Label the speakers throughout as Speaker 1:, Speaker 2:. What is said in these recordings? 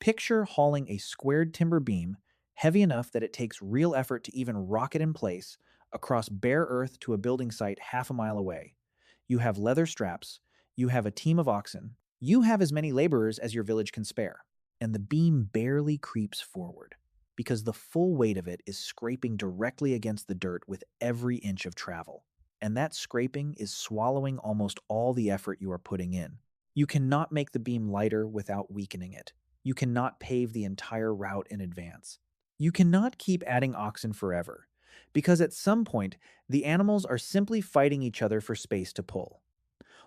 Speaker 1: Picture hauling a squared timber beam, heavy enough that it takes real effort to even rock it in place, across bare earth to a building site half a mile away. You have leather straps, you have a team of oxen, you have as many laborers as your village can spare, and the beam barely creeps forward because the full weight of it is scraping directly against the dirt with every inch of travel. And that scraping is swallowing almost all the effort you are putting in. You cannot make the beam lighter without weakening it. You cannot pave the entire route in advance. You cannot keep adding oxen forever, because at some point, the animals are simply fighting each other for space to pull.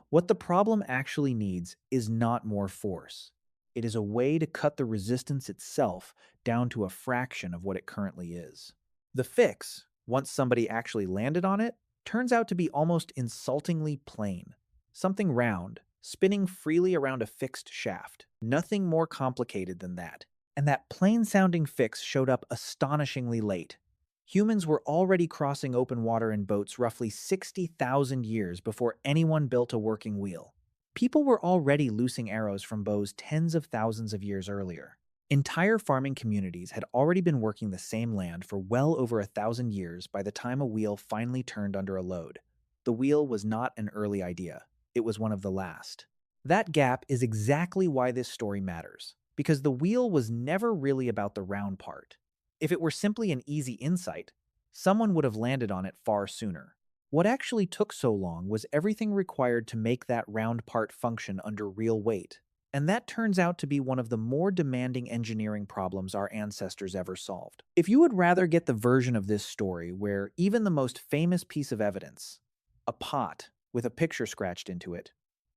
Speaker 1: What the problem actually needs is not more force. It is a way to cut the resistance itself down to a fraction of what it currently is. The fix, once somebody actually landed on it, turns out to be almost insultingly plain. Something round, spinning freely around a fixed shaft. Nothing more complicated than that. And that plain-sounding fix showed up astonishingly late. Humans were already crossing open water in boats roughly 60,000 years before anyone built a working wheel. People were already loosing arrows from bows tens of thousands of years earlier. Entire farming communities had already been working the same land for well over 1,000 years by the time a wheel finally turned under a load. The wheel was not an early idea. It was one of the last. That gap is exactly why this story matters, because the wheel was never really about the round part. If it were simply an easy insight, someone would have landed on it far sooner. What actually took so long was everything required to make that round part function under real weight. And that turns out to be one of the more demanding engineering problems our ancestors ever solved. If you would rather get the version of this story where even the most famous piece of evidence, a pot with a picture scratched into it,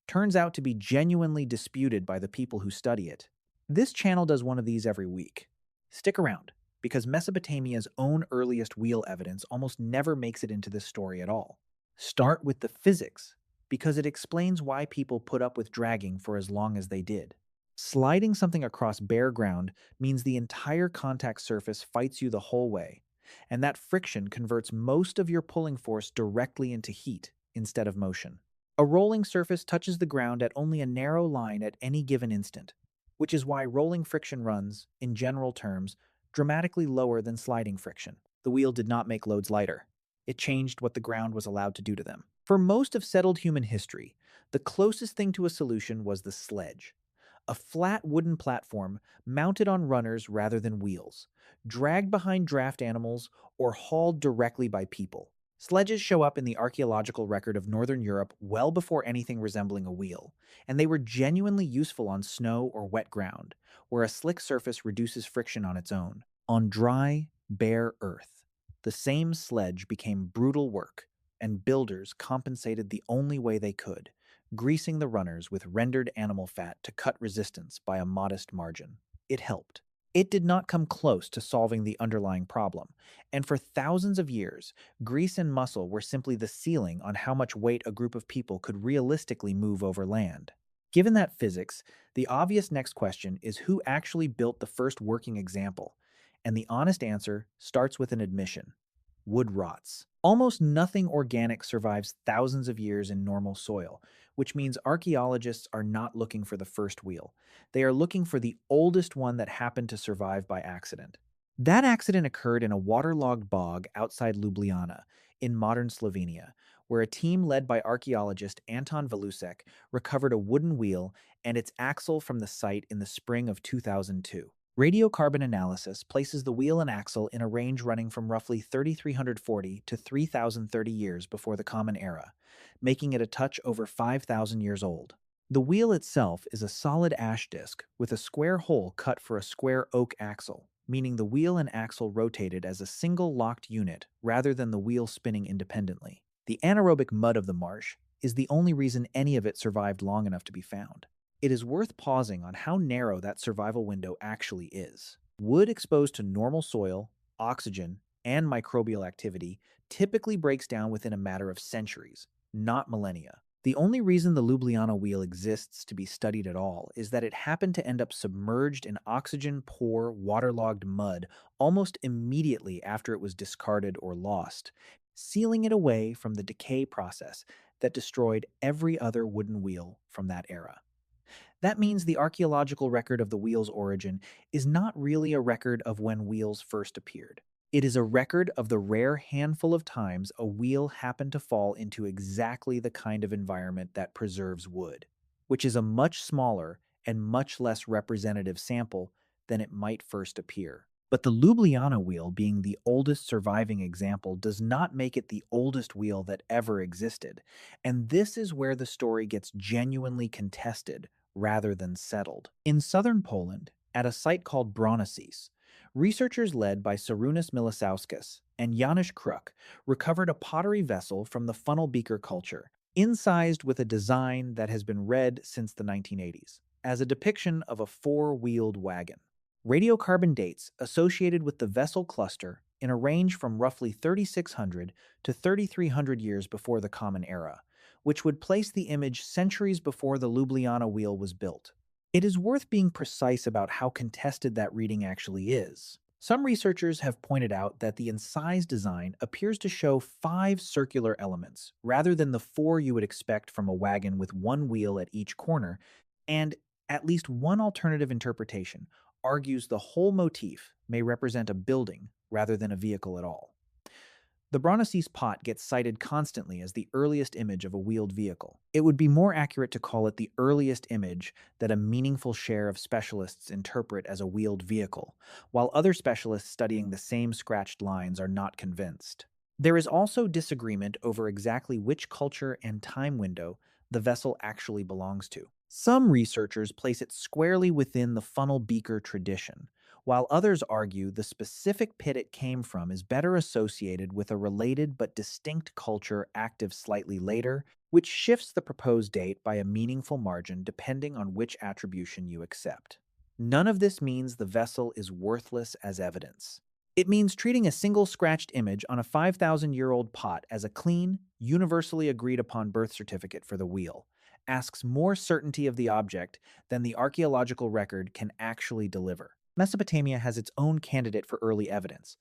Speaker 1: turns out to be genuinely disputed by the people who study it, this channel does one of these every week. Stick around, because Mesopotamia's own earliest wheel evidence almost never makes it into this story at all. Start with the physics, because it explains why people put up with dragging for as long as they did. Sliding something across bare ground means the entire contact surface fights you the whole way, and that friction converts most of your pulling force directly into heat instead of motion. A rolling surface touches the ground at only a narrow line at any given instant, which is why rolling friction runs, in general terms, dramatically lower than sliding friction. The wheel did not make loads lighter. It changed what the ground was allowed to do to them. For most of settled human history, the closest thing to a solution was the sledge, a flat wooden platform mounted on runners rather than wheels, dragged behind draft animals or hauled directly by people. Sledges show up in the archaeological record of northern Europe well before anything resembling a wheel, and they were genuinely useful on snow or wet ground, where a slick surface reduces friction on its own. On dry, bare earth, the same sledge became brutal work, and builders compensated the only way they could, greasing the runners with rendered animal fat to cut resistance by a modest margin. It helped. It did not come close to solving the underlying problem, and for thousands of years, grease and muscle were simply the ceiling on how much weight a group of people could realistically move over land. Given that physics, the obvious next question is who actually built the first working example, and the honest answer starts with an admission. Wood rots. Almost nothing organic survives thousands of years in normal soil, which means archaeologists are not looking for the first wheel. They are looking for the oldest one that happened to survive by accident. That accident occurred in a waterlogged bog outside Ljubljana, in modern Slovenia, where a team led by archaeologist Anton Valusek recovered a wooden wheel and its axle from the site in the spring of 2002. Radiocarbon analysis places the wheel and axle in a range running from roughly 3,340 to 3,030 years before the Common Era, making it a touch over 5,000 years old. The wheel itself is a solid ash disc with a square hole cut for a square oak axle, meaning the wheel and axle rotated as a single locked unit rather than the wheel spinning independently. The anaerobic mud of the marsh is the only reason any of it survived long enough to be found. It is worth pausing on how narrow that survival window actually is. Wood exposed to normal soil, oxygen, and microbial activity typically breaks down within a matter of centuries, not millennia. The only reason the Ljubljana wheel exists to be studied at all is that it happened to end up submerged in oxygen-poor, waterlogged mud almost immediately after it was discarded or lost, sealing it away from the decay process that destroyed every other wooden wheel from that era. That means the archaeological record of the wheel's origin is not really a record of when wheels first appeared. It is a record of the rare handful of times a wheel happened to fall into exactly the kind of environment that preserves wood, which is a much smaller and much less representative sample than it might first appear. But the Ljubljana wheel, being the oldest surviving example, does not make it the oldest wheel that ever existed. And this is where the story gets genuinely contested rather than settled. In southern Poland, at a site called Bronices, researchers led by Sarunas Milisauskas and Janusz Kruk recovered a pottery vessel from the funnel beaker culture, incised with a design that has been read since the 1980s as a depiction of a four-wheeled wagon. Radiocarbon dates associated with the vessel cluster in a range from roughly 3,600 to 3,300 years before the Common Era, which would place the image centuries before the Ljubljana wheel was built. It is worth being precise about how contested that reading actually is. Some researchers have pointed out that the incised design appears to show five circular elements, rather than the four you would expect from a wagon with one wheel at each corner, and at least one alternative interpretation argues the whole motif may represent a building rather than a vehicle at all. The Bronices pot gets cited constantly as the earliest image of a wheeled vehicle. It would be more accurate to call it the earliest image that a meaningful share of specialists interpret as a wheeled vehicle, while other specialists studying the same scratched lines are not convinced. There is also disagreement over exactly which culture and time window the vessel actually belongs to. Some researchers place it squarely within the funnel beaker tradition, while others argue the specific pit it came from is better associated with a related but distinct culture active slightly later, which shifts the proposed date by a meaningful margin depending on which attribution you accept. None of this means the vessel is worthless as evidence. It means treating a single scratched image on a 5,000-year-old pot as a clean, universally agreed upon birth certificate for the wheel asks more certainty of the object than the archaeological record can actually deliver. Mesopotamia has its own candidate for early evidence,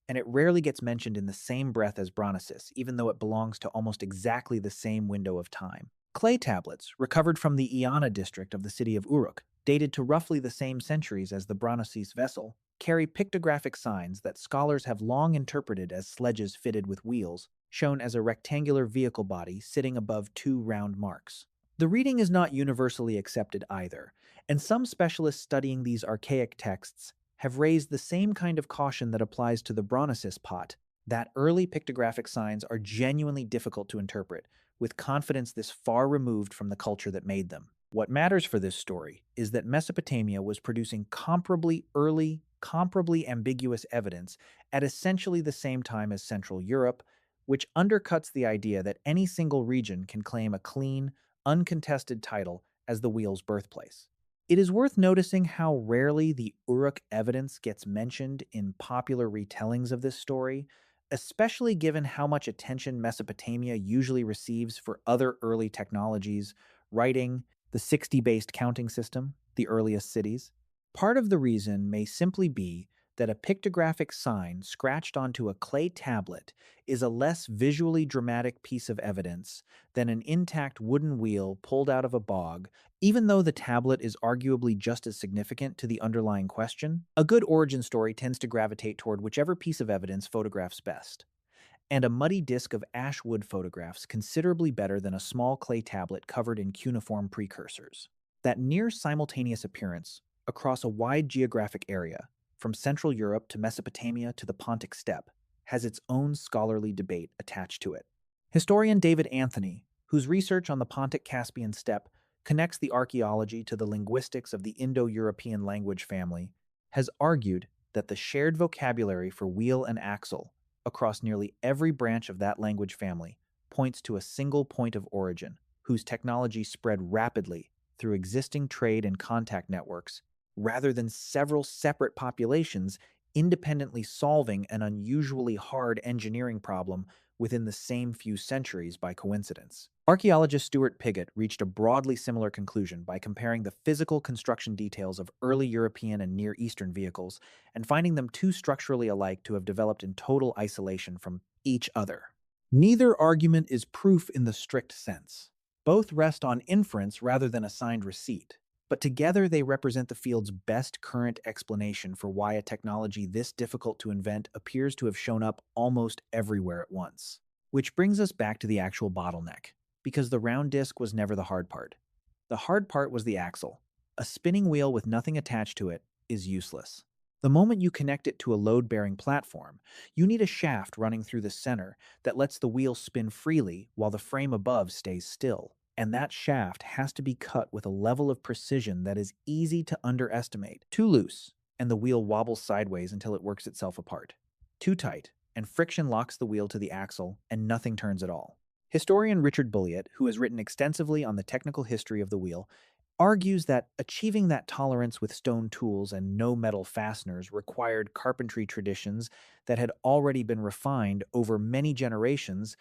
Speaker 1: and it rarely gets mentioned in the same breath as Bronices, even though it belongs to almost exactly the same window of time. Clay tablets, recovered from the Iana district of the city of Uruk, dated to roughly the same centuries as the Bronices vessel, carry pictographic signs that scholars have long interpreted as sledges fitted with wheels, shown as a rectangular vehicle body sitting above two round marks. The reading is not universally accepted either, and some specialists studying these archaic texts have raised the same kind of caution that applies to the Bronices pot, that early pictographic signs are genuinely difficult to interpret, with confidence this far removed from the culture that made them. What matters for this story is that Mesopotamia was producing comparably early, comparably ambiguous evidence at essentially the same time as Central Europe, which undercuts the idea that any single region can claim a clean, uncontested title as the wheel's birthplace. It is worth noticing how rarely the Uruk evidence gets mentioned in popular retellings of this story, especially given how much attention Mesopotamia usually receives for other early technologies, writing, the 60-based counting system, the earliest cities. Part of the reason may simply be that a pictographic sign scratched onto a clay tablet is a less visually dramatic piece of evidence than an intact wooden wheel pulled out of a bog, even though the tablet is arguably just as significant to the underlying question. A good origin story tends to gravitate toward whichever piece of evidence photographs best, and a muddy disk of ash wood photographs considerably better than a small clay tablet covered in cuneiform precursors. That near simultaneous appearance across a wide geographic area, from Central Europe to Mesopotamia to the Pontic steppe, has its own scholarly debate attached to it. Historian David Anthony, whose research on the Pontic-Caspian steppe connects the archaeology to the linguistics of the Indo-European language family, has argued that the shared vocabulary for wheel and axle across nearly every branch of that language family points to a single point of origin, whose technology spread rapidly through existing trade and contact networks, rather than several separate populations independently solving an unusually hard engineering problem within the same few centuries by coincidence. Archaeologist Stuart Pigott reached a broadly similar conclusion by comparing the physical construction details of early European and Near Eastern vehicles and finding them too structurally alike to have developed in total isolation from each other. Neither argument is proof in the strict sense. Both rest on inference rather than assigned receipt. but together they represent the field's best current explanation for why a technology this difficult to invent appears to have shown up almost everywhere at once. Which brings us back to the actual bottleneck, because the round disc was never the hard part. The hard part was the axle. A spinning wheel with nothing attached to it is useless. The moment you connect it to a load-bearing platform, you need a shaft running through the center that lets the wheel spin freely while the frame above stays still. And that shaft has to be cut with a level of precision that is easy to underestimate. Too loose, and the wheel wobbles sideways until it works itself apart. Too tight, and friction locks the wheel to the axle, and nothing turns at all. Historian Richard Bulliet, who has written extensively on the technical history of the wheel, argues that achieving that tolerance with stone tools and no metal fasteners required carpentry traditions that had already been refined over many generations,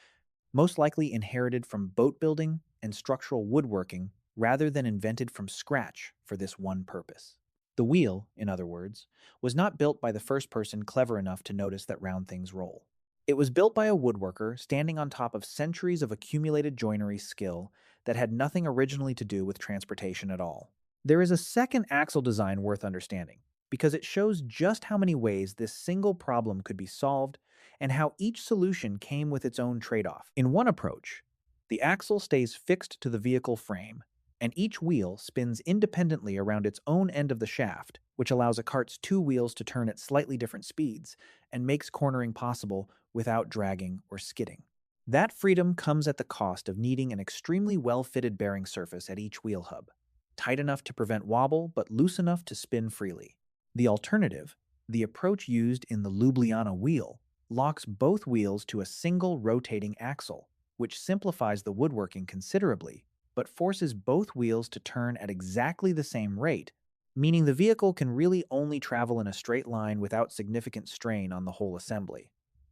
Speaker 1: most likely inherited from boat building and structural woodworking rather than invented from scratch for this one purpose. The wheel, in other words, was not built by the first person clever enough to notice that round things roll. It was built by a woodworker standing on top of centuries of accumulated joinery skill that had nothing originally to do with transportation at all. There is a second axle design worth understanding, because it shows just how many ways this single problem could be solved and how each solution came with its own trade-off. In one approach, the axle stays fixed to the vehicle frame, and each wheel spins independently around its own end of the shaft, which allows a cart's two wheels to turn at slightly different speeds and makes cornering possible without dragging or skidding. That freedom comes at the cost of needing an extremely well-fitted bearing surface at each wheel hub, tight enough to prevent wobble but loose enough to spin freely. The alternative, the approach used in the Ljubljana wheel, locks both wheels to a single rotating axle, which simplifies the woodworking considerably, but forces both wheels to turn at exactly the same rate, meaning the vehicle can really only travel in a straight line without significant strain on the whole assembly.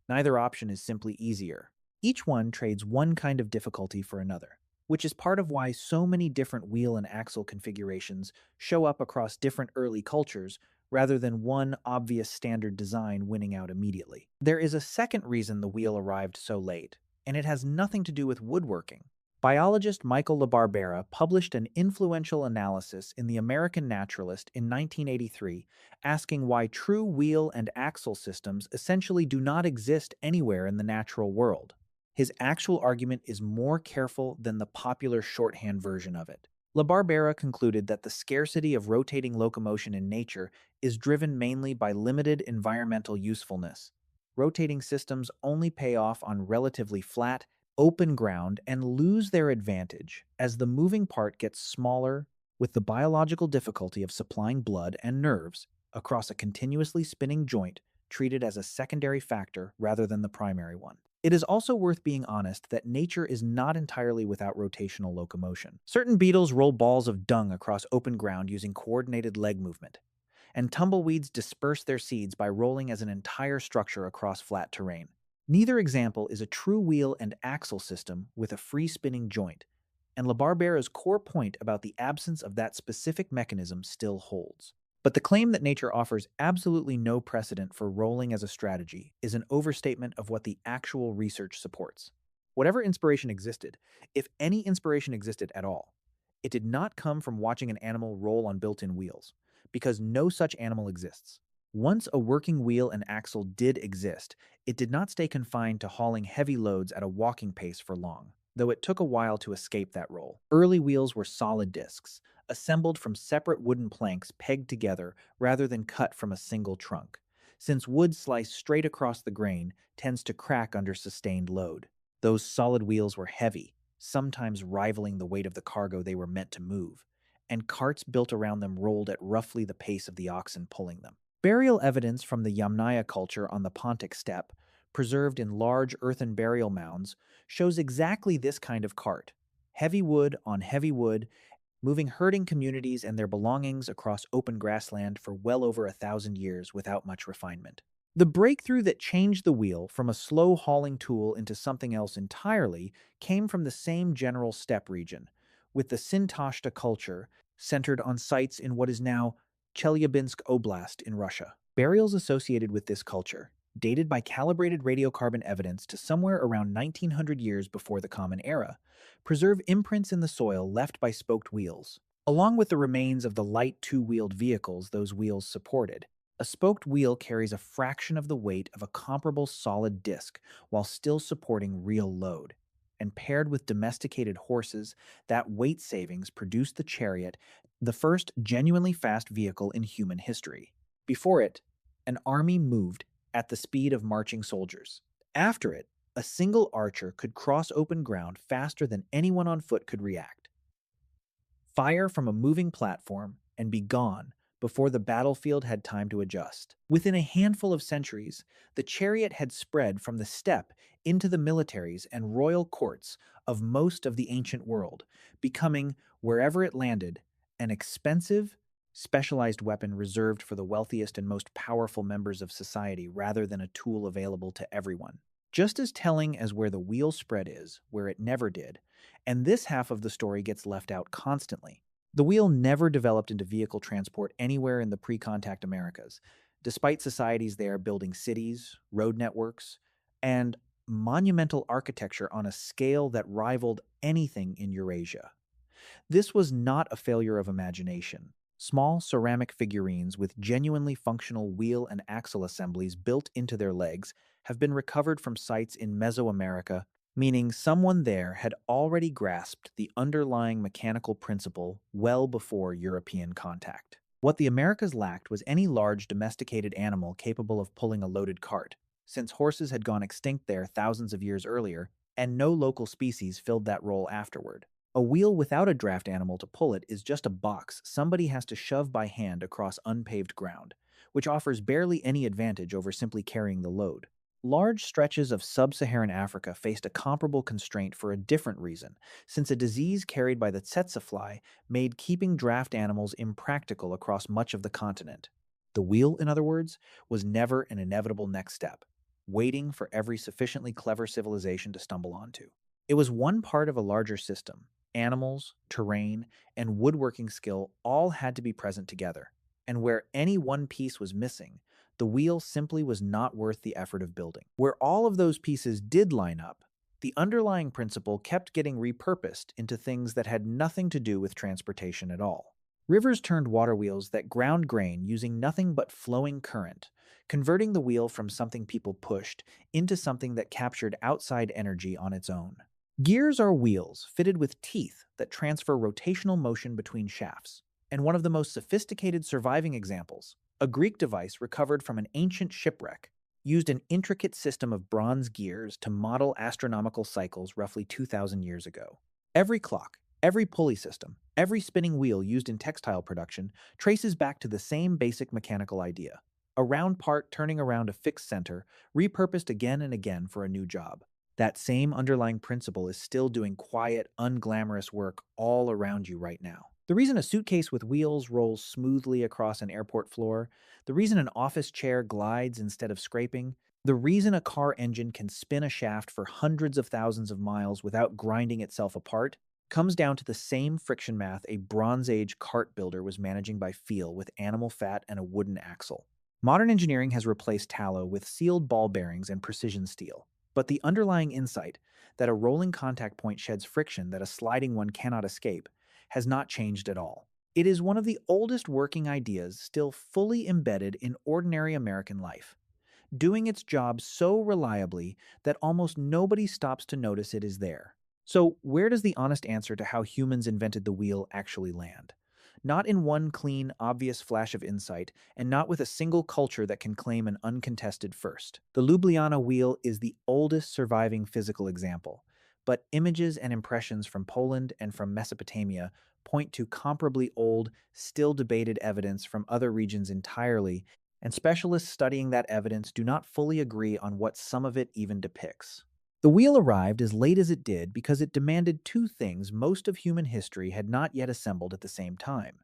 Speaker 1: Neither option is simply easier. Each one trades one kind of difficulty for another, which is part of why so many different wheel and axle configurations show up across different early cultures rather than one obvious standard design winning out immediately. There is a second reason the wheel arrived so late, and it has nothing to do with woodworking. Biologist Michael LaBarbera published an influential analysis in The American Naturalist in 1983, asking why true wheel and axle systems essentially do not exist anywhere in the natural world. His actual argument is more careful than the popular shorthand version of it. LaBarbera concluded that the scarcity of rotating locomotion in nature is driven mainly by limited environmental usefulness. Rotating systems only pay off on relatively flat, open ground and lose their advantage as the moving part gets smaller, with the biological difficulty of supplying blood and nerves across a continuously spinning joint treated as a secondary factor rather than the primary one. It is also worth being honest that nature is not entirely without rotational locomotion. Certain beetles roll balls of dung across open ground using coordinated leg movement, and tumbleweeds disperse their seeds by rolling as an entire structure across flat terrain. Neither example is a true wheel and axle system with a free spinning joint, and LaBarbera's core point about the absence of that specific mechanism still holds. But the claim that nature offers absolutely no precedent for rolling as a strategy is an overstatement of what the actual research supports. Whatever inspiration existed, if any inspiration existed at all, it did not come from watching an animal roll on built-in wheels, because no such animal exists. Once a working wheel and axle did exist, it did not stay confined to hauling heavy loads at a walking pace for long, though it took a while to escape that role. Early wheels were solid discs, assembled from separate wooden planks pegged together rather than cut from a single trunk, since wood sliced straight across the grain tends to crack under sustained load. Those solid wheels were heavy, sometimes rivaling the weight of the cargo they were meant to move, and carts built around them rolled at roughly the pace of the oxen pulling them. Burial evidence from the Yamnaya culture on the Pontic steppe, preserved in large earthen burial mounds, shows exactly this kind of cart. Heavy wood on heavy wood, moving herding communities and their belongings across open grassland for well over 1,000 years without much refinement. The breakthrough that changed the wheel from a slow hauling tool into something else entirely came from the same general steppe region, with the Sintashta culture centered on sites in what is now Chelyabinsk Oblast in Russia. Burials associated with this culture, dated by calibrated radiocarbon evidence to somewhere around 1900 years before the Common Era, preserve imprints in the soil left by spoked wheels. Along with the remains of the light two-wheeled vehicles those wheels supported, a spoked wheel carries a fraction of the weight of a comparable solid disc while still supporting real load. And paired with domesticated horses, that weight savings produced the chariot, the first genuinely fast vehicle in human history. Before it, an army moved at the speed of marching soldiers. After it, a single archer could cross open ground faster than anyone on foot could react, fire from a moving platform, and be gone before the battlefield had time to adjust. Within a handful of centuries, the chariot had spread from the steppe into the militaries and royal courts of most of the ancient world, becoming, wherever it landed, an expensive, specialized weapon reserved for the wealthiest and most powerful members of society rather than a tool available to everyone. Just as telling as where the wheel spread is, where it never did, and this half of the story gets left out constantly. The wheel never developed into vehicle transport anywhere in the pre-contact Americas, despite societies there building cities, road networks, and monumental architecture on a scale that rivaled anything in Eurasia. This was not a failure of imagination. Small ceramic figurines with genuinely functional wheel and axle assemblies built into their legs have been recovered from sites in Mesoamerica, meaning someone there had already grasped the underlying mechanical principle well before European contact. What the Americas lacked was any large domesticated animal capable of pulling a loaded cart, since horses had gone extinct there thousands of years earlier, and no local species filled that role afterward. A wheel without a draft animal to pull it is just a box somebody has to shove by hand across unpaved ground, which offers barely any advantage over simply carrying the load. Large stretches of sub-Saharan Africa faced a comparable constraint for a different reason, since a disease carried by the tsetse fly made keeping draft animals impractical across much of the continent. The wheel, in other words, was never an inevitable next step, waiting for every sufficiently clever civilization to stumble onto. It was one part of a larger system. Animals, terrain, and woodworking skill all had to be present together, and where any one piece was missing, the wheel simply was not worth the effort of building. Where all of those pieces did line up, the underlying principle kept getting repurposed into things that had nothing to do with transportation at all. Rivers turned water wheels that ground grain using nothing but flowing current, converting the wheel from something people pushed into something that captured outside energy on its own. Gears are wheels fitted with teeth that transfer rotational motion between shafts, and one of the most sophisticated surviving examples, a Greek device recovered from an ancient shipwreck, used an intricate system of bronze gears to model astronomical cycles roughly 2,000 years ago. Every clock, every pulley system, every spinning wheel used in textile production traces back to the same basic mechanical idea: a round part turning around a fixed center, repurposed again and again for a new job. That same underlying principle is still doing quiet, unglamorous work all around you right now. The reason a suitcase with wheels rolls smoothly across an airport floor, the reason an office chair glides instead of scraping, the reason a car engine can spin a shaft for hundreds of thousands of miles without grinding itself apart, comes down to the same friction math a Bronze Age cart builder was managing by feel with animal fat and a wooden axle. Modern engineering has replaced tallow with sealed ball bearings and precision steel. But the underlying insight that a rolling contact point sheds friction that a sliding one cannot escape has not changed at all. It is one of the oldest working ideas still fully embedded in ordinary American life, doing its job so reliably that almost nobody stops to notice it is there. So, where does the honest answer to how humans invented the wheel actually land? Not in one clean, obvious flash of insight, and not with a single culture that can claim an uncontested first. The Ljubljana wheel is the oldest surviving physical example, but images and impressions from Poland and from Mesopotamia point to comparably old, still debated evidence from other regions entirely, and specialists studying that evidence do not fully agree on what some of it even depicts. The wheel arrived as late as it did because it demanded two things most of human history had not yet assembled at the same time: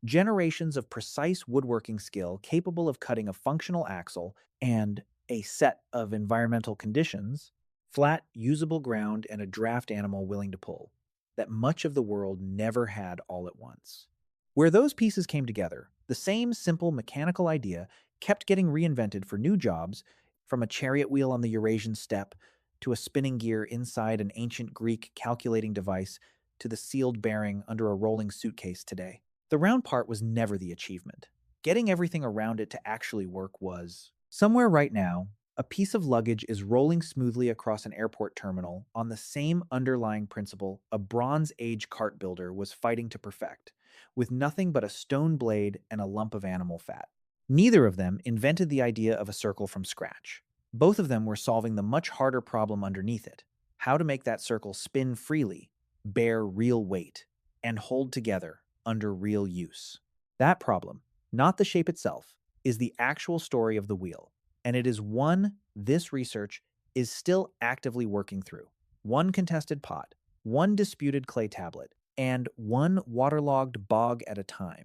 Speaker 1: generations of precise woodworking skill capable of cutting a functional axle, and a set of environmental conditions, flat, usable ground, and a draft animal willing to pull, that much of the world never had all at once. Where those pieces came together, the same simple mechanical idea kept getting reinvented for new jobs, from a chariot wheel on the Eurasian steppe to a spinning gear inside an ancient Greek calculating device to the sealed bearing under a rolling suitcase today. The round part was never the achievement. Getting everything around it to actually work was. Somewhere right now, a piece of luggage is rolling smoothly across an airport terminal on the same underlying principle a Bronze Age cart builder was fighting to perfect, with nothing but a stone blade and a lump of animal fat. Neither of them invented the idea of a circle from scratch. Both of them were solving the much harder problem underneath it: how to make that circle spin freely, bear real weight, and hold together under real use. That problem, not the shape itself, is the actual story of the wheel, and it is one this research is still actively working through. One contested pot, one disputed clay tablet, and one waterlogged bog at a time.